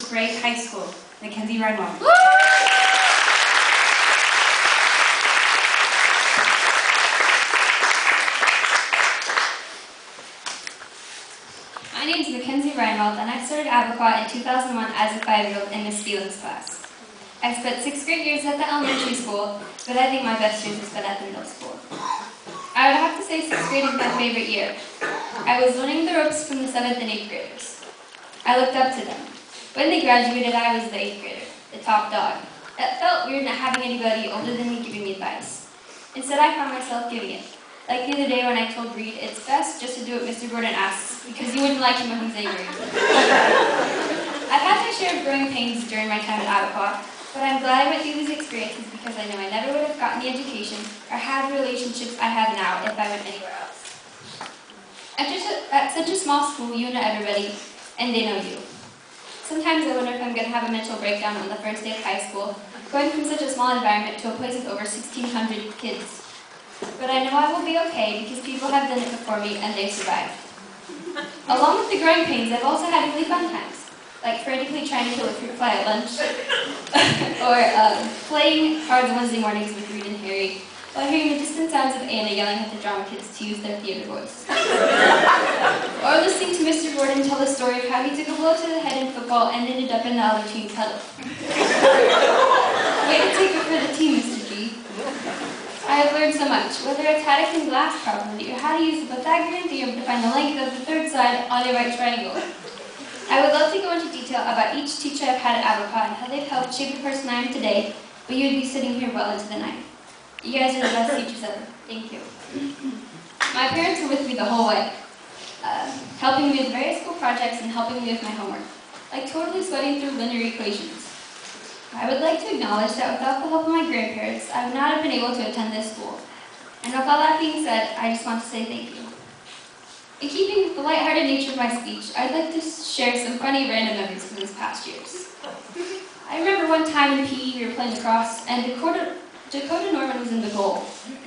this great high school, Mackenzie Reinwald. My name is Mackenzie Reinwald, and I started Abercrombie in 2001 as a 5-year-old in Miss Steelan's class. I spent 6 great years at the elementary school, but I think my best years were spent at the middle school. I would have to say 6th grade is my favorite year. I was learning the ropes from the 7th and 8th graders. I looked up to them. When they graduated, I was the 8th grader, the top dog. It felt weird not having anybody older than me giving me advice. Instead, I found myself giving it. Like the other day when I told Reed, it's best just to do what Mr. Gordon asks, because you wouldn't like him when he's angry. I've had my share of growing pains during my time at Abercrombie, but I'm glad I went through these experiences because I know I never would have gotten the education or had the relationships I have now if I went anywhere else. At such a small school, you know everybody, and they know you. Sometimes I wonder if I'm going to have a mental breakdown on the first day of high school, going from such a small environment to a place with over 1,600 kids. But I know I will be okay because people have done it before me and they've survived. Along with the growing pains, I've also had really fun times, like frantically trying to kill a fruit fly at lunch, or playing cards Wednesday mornings with Reed and Harry, while hearing the distant sounds of Anna yelling at the drama kids to use their theater voice. Or listening to Mr. Gordon tell the story of how he took a blow to the head in football and ended up in the other team's huddle. Way to take it for the team, Mr. G. I have learned so much, whether it's how to clean glass properly or how to use the Pythagorean theorem to find the length of the third side on a right triangle. I would love to go into detail about each teacher I've had at Abercrombie and how they've helped shape the person I am today, but you would be sitting here well into the night. You guys are the best teachers ever. Thank you. My parents were with me the whole way, helping me with various school projects and helping me with my homework, like totally sweating through linear equations. I would like to acknowledge that without the help of my grandparents, I would not have been able to attend this school. And with all that being said, I just want to say thank you. In keeping with the lighthearted nature of my speech, I'd like to share some funny random memories from these past years. I remember one time in PE we were playing lacrosse, and Dakota Norman was in the goal.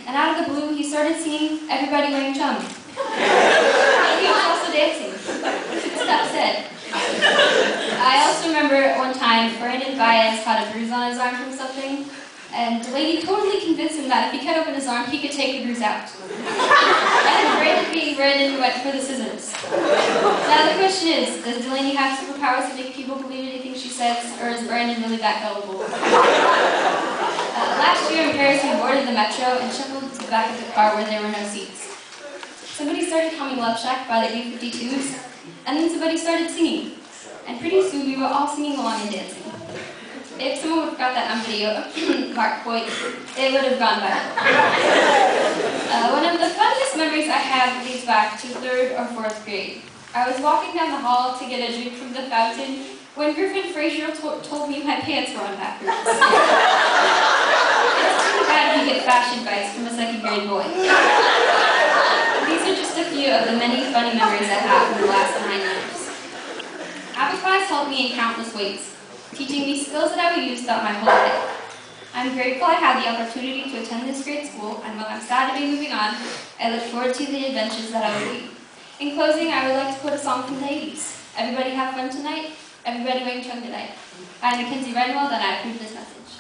And out of the blue, he started singing Everybody Wearing Chum. And he was also dancing. Enough said. I also remember one time Brandon Baez had a bruise on his arm from something, and the lady totally convinced him that if he cut open his arm, he could take the bruise out. And Brandon being Brandon went for the scissors. Now the question is, does Delaney have superpowers to make people believe anything she says, or is Brandon really that gullible? Last year in Paris, we boarded the metro and shuffled to the back of the car where there were no seats. Somebody started humming Love Shack by the B-52s, and then somebody started singing. And pretty soon we were all singing along and dancing. If someone would have got that on video, Mark Boyd, it would have gone viral. One of the funniest memories I have dates back to 3rd or 4th grade. I was walking down the hall to get a drink from the fountain when Griffin Frazier told me my pants were on backwards. It's too bad you get fashion advice from a 2nd grade boy. These are just a few of the many funny memories I have in the last 9 years. Abercrombie helped me in countless ways, teaching me skills that I would use throughout my whole life. I'm grateful I had the opportunity to attend this great school, and while I'm sad to be moving on, I look forward to the adventures that I will lead. In closing, I would like to put a song from the 80s. Everybody have fun tonight. Everybody wearing chum tonight. I'm Mackenzie Reinwald, and I approve this message.